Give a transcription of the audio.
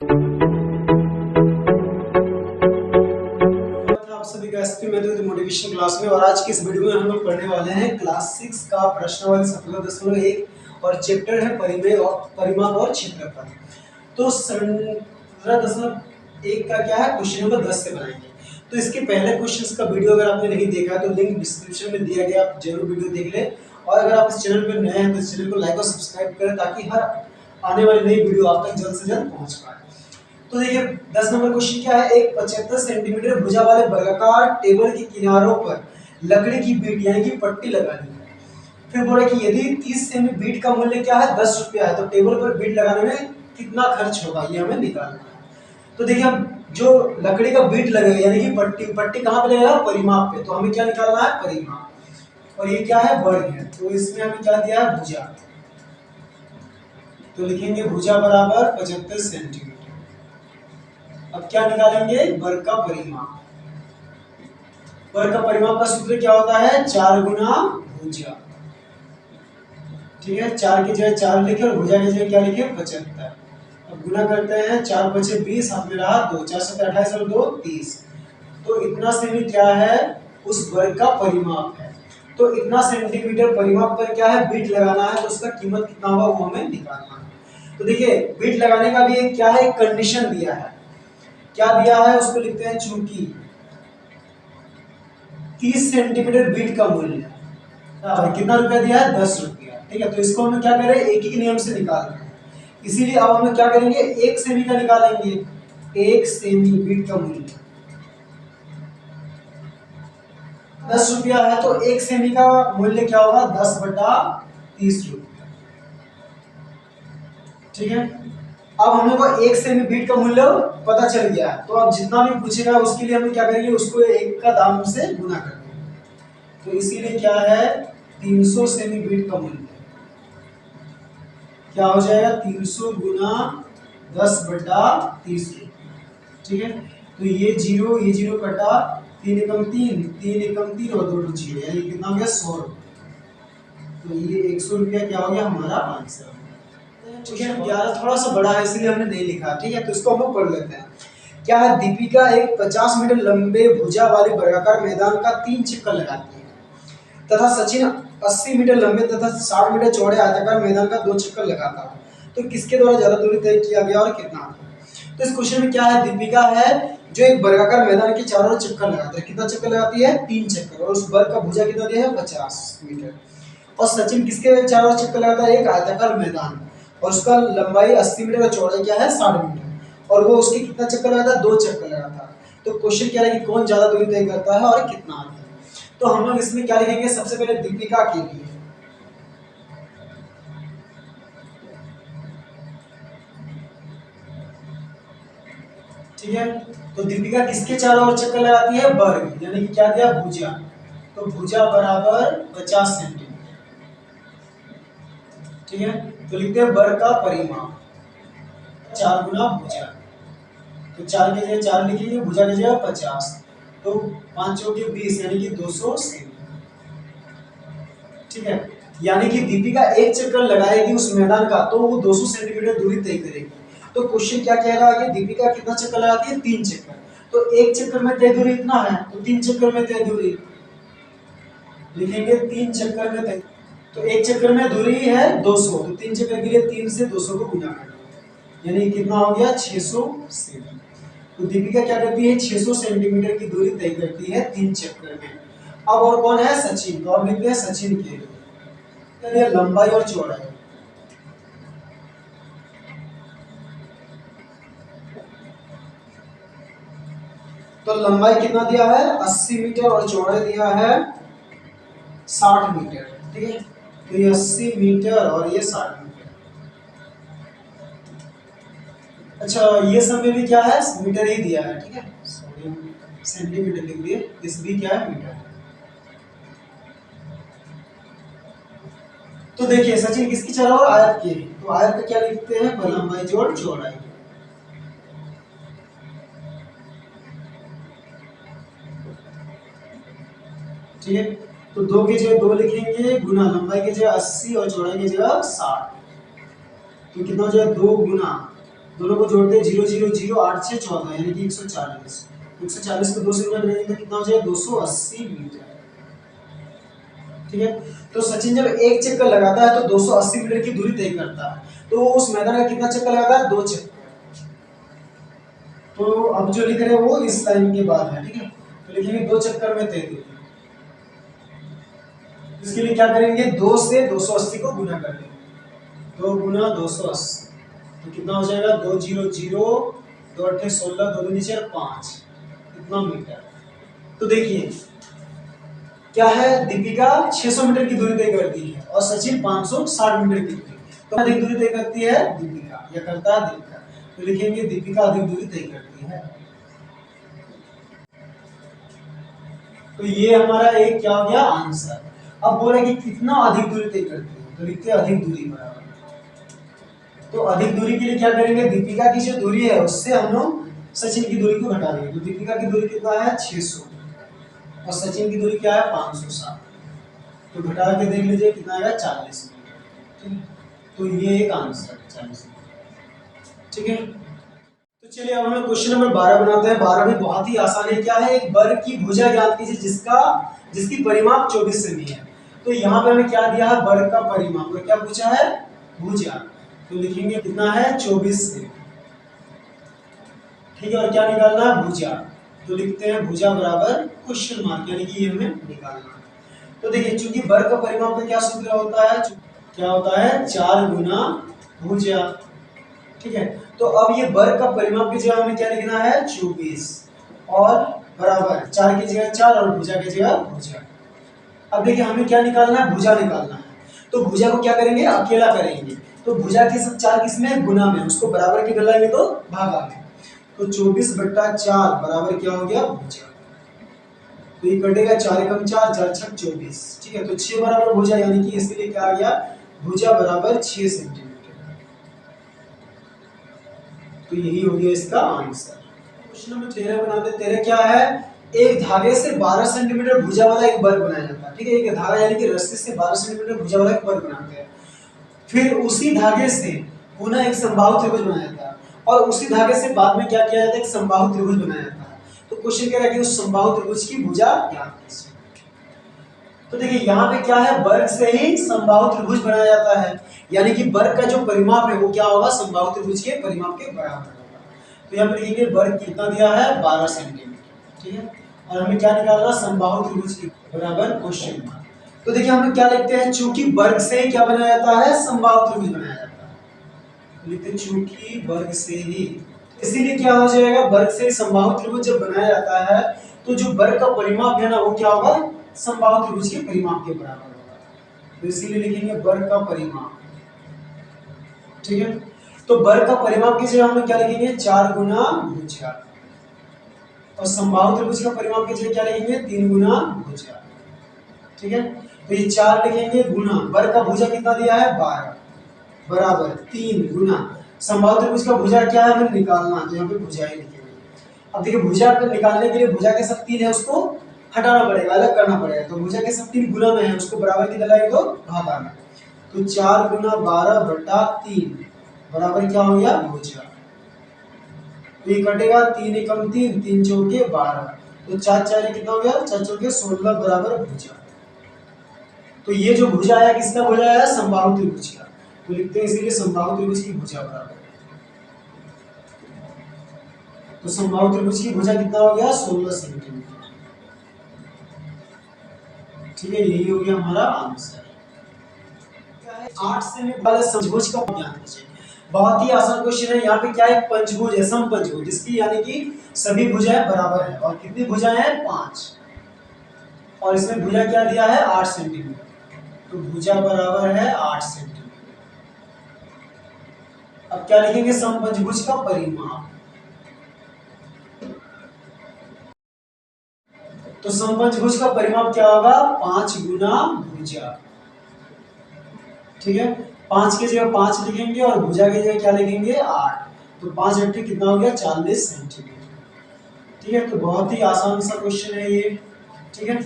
आप सभी का एसपी मेथड मोटिवेशन क्लास में। और आज की इस वीडियो में हम लोग पढ़ने वाले हैं क्लास 6 का प्रश्नावली 17.1 और चैप्टर है परिमाप और क्षेत्रफल। तो 17.1 का क्या है, क्वेश्चन नंबर 10 से बनाएंगे। तो इसके पहले क्वेश्चंस का वीडियो अगर आपने नहीं देखा है तो लिंक डिस्क्रिप्शन में दिया गया, आप जरूर वीडियो देख लें। और अगर आप इस चैनल पर नए हैं तो इस चैनल को लाइक और सब्सक्राइब करें ताकि हर आने वाली नई वीडियो आप तक जल्द से जल्द पहुंच पाए। तो देखिए 10 नंबर क्वेश्चन क्या है, एक 75 सेंटीमीटर भुजा वाले वर्गाकार टेबल के किनारों पर लकड़ी की बीट यानी कि पट्टी लगानी है। फिर बोला कि यदि 30 सेमी बीट का मूल्य क्या है, 10 रुपया है, तो टेबल पर बीट लगाने में कितना खर्च होगा, ये हमें निकालना है। तो देखिए अब जो लकड़ी का बीट लगेगा यानी कि पट्टी कहाँ पे लगेगा, परिमाप पे, तो हमें क्या निकालना है, परिमाप। और ये क्या है, वर्ग है, तो इसमें हमें क्या दिया है, भुजा। तो लिखेंगे भुजा बराबर 75 सेंटीमीटर। अब क्या निकालेंगे, वर्ग का परिमाप। वर्ग का परिमाप का सूत्र क्या होता है, 4 गुना भुजा। ठीक है, 4 की जगह 4 लिखे और भुजा की जगह क्या लिखे, 75। अब गुना करते हैं, 4 पचे 20, हाथ में रहा 2, 4 7 28 और 2 30। तो इतना सेमी क्या है, उस वर्ग का परिमाप है। तो इतना सेंटीमीटर परिमाप पर क्या है, बीट लगाना है, तो उसका कीमत कितना होगा वो हमें निकालना है। तो देखिए बीट लगाने का भी एक क्या है, एक कंडीशन दिया है। क्या दिया है, उसको लिखते हैं, चूंकि 30 सेंटीमीटर बीट का मूल्य कितना रुपया दिया है, 10 रुपया। ठीक है, तो इसको हमें क्या करें, एक ही नियम से निकाल रहे हैं, इसीलिए अब हम क्या करेंगे, एक सेमी का निकालेंगे। एक सेमी बीट का मूल्य 10 रुपया है, तो एक सेमी का मूल्य क्या होगा, 10/30 रुपया। ठीक है, अब हमें को एक सेमी बीट का मूल्य पता चल गया है, तो अब जितना भी पूछेगा उसके लिए हम क्या करेंगे, उसको एक का दाम से गुना कर देंगे। तो इसीलिए क्या है, 300 सेमी बीट का मूल्य क्या हो जाएगा, 300 गुना 10/30 रुपये। ठीक है, तो ये जीरो कटा, 3 एकम 3, 3 एकम 3 और 2 जीरो, यानी कितना हो गया, 100 रुपये। तो ये 100 रुपया क्या हो गया हमारा आंसर। ठीक है, 11 थोड़ा सा बड़ा है इसलिए हमने नहीं लिखा। ठीक है, तो इसको हम पढ़ लेते हैं। क्या है, दीपिका एक 50 मीटर लंबे भुजा वाले वर्गाकार मैदान का 3 चक्कर लगाती है तथा सचिन 80 मीटर लंबे तथा 60 मीटर चौड़े आयताकार मैदान का 2 चक्कर लगाता है, तो किसके द्वारा ज्यादा दूरी तय किया गया और कितना। तो इस क्वेश्चन में क्या है, दीपिका है जो एक वर्गाकार मैदान के चारों ओर चक्कर लगाती है। कितना चक्कर लगाती है, 3 चक्कर, और उस वर्ग का भुजा कितना दिया है, 50 मीटर। और सचिन किसके चारों ओर चक्कर लगाता है, एक आयताकार मैदान, और उसका लंबाई 80 मीटर और चौड़ाई क्या है, 60 मीटर, और वो उसके कितना चक्कर लगाता है, 2 चक्कर लगाता है। तो क्वेश्चन क्या है कि कौन ज्यादा दूरी तय करता है और कितना। तो हम लोग इसमें क्या लिखेंगे, सबसे पहले दीपिका के लिए ठीक है, तो दीपिका किसके चारों ओर चक्कर लगाती है, वर्ग, यानी कि क्या दिया, भुजा। तो भुजा बराबर 50 सेंटीमीटर। ठीक है, तो लिखते हैं वर्ग का परिमाप 4 गुना भुजा। तो 4 की जगह 4 लिखेंगे, भुजा की जगह 50, तो 5 चौके 20 यानी कि 200 सेमी। ठीक है, यानी कि दीपिका एक चक्कर लगाएगी उस मैदान का, तो वो 200 सेंटीमीटर दूरी तय करेगी। तो क्वेश्चन क्या कह रहा है कि दीपिका कितना चक्कर लगाती है, 3 चक्कर, तो एक चक्कर में तय दूरी इतना है, तो 3 चक्कर में तय दूरी लिखेंगे, 3 चक्कर में तय, तो एक चक्कर में दूरी है 200, तो 3 चक्कर के लिए 3 से 200 को गुना कर दो, यानी कितना हो गया, 600 सेमी। तो दीपिका क्या करती है, 600 सेंटीमीटर की दूरी तय करती है 3 चक्कर में। अब और कौन है, सचिन, तो अब लिखते हैं सचिन के लिए लंबाई और चौड़ाई। तो लंबाई कितना दिया है, 80 मीटर, और चौड़ाई दिया है 60 मीटर। ठीक है, तो ये 80 मीटर और ये 60 मीटर। अच्छा, ये सब में भी क्या है, मीटर ही दिया है। ठीक है, सॉरी सेंटीमीटर लिख दिए, इस भी क्या है, मीटर। तो देखिए सचिन किसकी चारों ओर, आयत के, तो आयत का क्या लिखते हैं, लंबाई जोड़ चौड़ाई। ठीक है, तो 2 की जगह 2 लिखेंगे, गुना लंबाई की जगह 80 और चौड़ाई की जगह 60, तो कितना हो जाएगा, 2 गुना दोनों को जोड़ते हैं 0 0 0 8 6 14 यानी कि 140। 140 को 2 से गुणा करेंगे तो कितना हो जाएगा 280 मीटर। ठीक है, तो सचिन जब एक चक्कर लगाता है तो 280 मीटर की दूरी तय करता है, तो उस मैदान का कितना चक्कर लगाता है 2 चक्कर। तो अब जो लिख रहे हैं वो इस लाइन के बाद है। ठीक है, तो लिखेंगे 2 चक्कर में तय दूरी। इसके लिए क्या करेंगे 2 से 280 को गुना कर लेंगे, 2 गुना 280 तो कितना हो जाएगा 2 0 0 2 8 16 2 नीचे 5 इतना मीटर। तो देखिए क्या है, दीपिका 600 मीटर की दूरी तय करती है और सचिन 560 मीटर की दूरी, तो अधिक दूरी तय करती है दीपिका या करता है दीपिका, तो लिखेंगे दीपिका अधिक दूरी तय करती है। तो ये हमारा एक क्या हो गया आंसर। अब बोला कि कितना अधिक दूरी तय करती है, तो लिखते हैं अधिक दूरी बराबर। तो अधिक दूरी के लिए क्या करेंगे, दीपिका की जो दूरी है उससे हम लोग सचिन की दूरी को घटा देंगे। तो दीपिका की दूरी कितना है 600 और सचिन की दूरी क्या है 560, तो घटा के देख लीजिए कितना आएगा 40 मीटर। तो ये एक आंसर 40 मीटर। ठीक है, तो चलिए अब हम लोग क्वेश्चन नंबर 12 बनाते हैं। 12 भी बहुत ही आसान है। क्या है, एक वर्ग की भुजा ज्ञात कीजिए जिसकी परिमाप 24 सेमी है। तो यहाँ पे हमें क्या दिया है, वर्ग का परिमाप, तो क्या पूछा है भुजा, तो लिखेंगे कितना है 24 सेमी। ठीक है, और क्या निकालना है भुजा, तो लिखते हैं भुजा बराबर क्वेश्चन मार्क, यानी कि ये हमें निकालना है। तो देखिए चूंकि वर्ग का परिमाप का क्या सूत्र होता है, क्या होता है 4 गुना भुजा। ठीक है, तो अब ये वर्ग का परिमाप की जगह हमें क्या लिखना है 24 और बराबर 4 की जगह 4 और भुजा की जगह भुजा। अब देखिए हमें क्या निकालना है, भुजा निकालना है। तो भुजा को क्या करेंगे अकेला करेंगे, तो भुजा के सब 4 किसमें गुना में, उसको बराबर के डलाएंगे तो भागा में, तो 24/4 बराबर क्या हो गया भुजा। तो ये कटेगा 4 एकम 4 4 छक 24। ठीक है, तो 6 बराबर भुजा, यानी कि इसलिए क्या आ गया भुजा बराबर 6 सेंटीमीटर। तो यही हो गया इसका आंसर। क्वेश्चन नंबर 13 बनाते। 13 क्या है, एक धागे से 12 सेंटीमीटर भुजा वाला एक वर्ग बनाया जाता है। ठीक है, एक धागा यानी कि रस्सी से 12 सेंटीमीटर भुजा वाला एक वर्ग बनाते हैं, फिर उसी धागे से पुनः एक समबाहु त्रिभुज बनाया जाता है और उसी धागे से बाद में क्या किया जाता है, एक समबाहु त्रिभुज बनाया जाता है। तो क्वेश्चन कह रहा है कि उस समबाहु त्रिभुज की भुजा ज्ञात कीजिए। तो देखिए यहाँ पे क्या है, वर्ग से ही समबाहु त्रिभुज बनाया जाता है, यानी कि वर्ग का जो परिमाप है वो क्या होगा समबाहु त्रिभुज के परिमाप के बराबर होगा। तो यहाँ पे लिखेंगे वर्ग कितना दिया है 12 सेंटीमीटर। ठीक है, और हमें क्या निकालना समबाहु त्रिभुज के बराबर क्वेश्चन मार्क। तो देखिए हम क्या लिखते हैं, चूंकि वर्ग से क्या बनाया जाता है समबाहु त्रिभुज बनाया जाता है, लिखते हैं चूंकि वर्ग से ही, इसीलिए क्या हो जाएगा वर्ग से समबाहु त्रिभुज जब बनाया जाता है तो जो वर्ग का परिमाप है ना वो क्या होगा समबाहु त्रिभुज के परिमाप के बराबर होगा। तो इसीलिए लिखेंगे वर्ग का परिमाप। ठीक है, तो वर्ग का परिमाप की जगह हम क्या लिखेंगे 4 गुना भुजा, और समबाहु त्रिभुज का परिमाप की जगह क्या लिखेंगे 3 गुना भुजा। ठीक है, तो ये 4 लिखेंगे गुना वर्ग का भुजा कितना दिया है 12 बराबर 3 गुना समबाहु त्रिभुज का भुजा क्या है हमें निकालना, तो यहाँ पे भुजा ही लिखेंगे। अब देखिए भुजा को निकालने के लिए भुजा के सब 3 है उसको हटाना पड़ेगा, अलग करना पड़ेगा, तो भुजा के सब 3 गुना में है उसको बराबर की डलाएंगे तो भागा में, तो 4 गुना 12/3 बराबर क्या हो गया भुजा। तो ये कटेगा 3 एकम 3 3 चौके 12, तो 4 4 कितना हो गया 4 चौके 16 बराबर भुजा। तो ये जो भुजा आया किसका भुजा आया समबाहु त्रिभुज का, तो लिखते हैं इसीलिए समबाहु त्रिभुज की भुजा बराबर, तो समबाहु त्रिभुज की भुजा कितना हो गया 16 सेंटीमीटर। ठीक है, यही हो गया हमारा आंसर। 8 सेमी वाले समभुज का ज्ञान कीजिए। बहुत ही आसान क्वेश्चन है। यहाँ पे क्या है पंचभुज है, समपंचभुज जिसकी यानी कि सभी भुजाएं बराबर है, और कितनी भुजाएं हैं 5, और इसमें भुजा क्या दिया है 8 सेंटीमीटर, तो भुजा बराबर है 8 सेंटीमीटर। अब क्या लिखेंगे समपंचभुज का परिमाप, तो समपंचभुज का परिमाप क्या होगा 5 गुना भुजा। ठीक है, 5 की जगह 5 लिखेंगे और भुजा की जगह क्या लिखेंगे 8, तो 5 8 कितना हो गया 40 सेंटीमीटर। ठीक है, तो बहुत ही आसान सा क्वेश्चन है ये। ठीक है।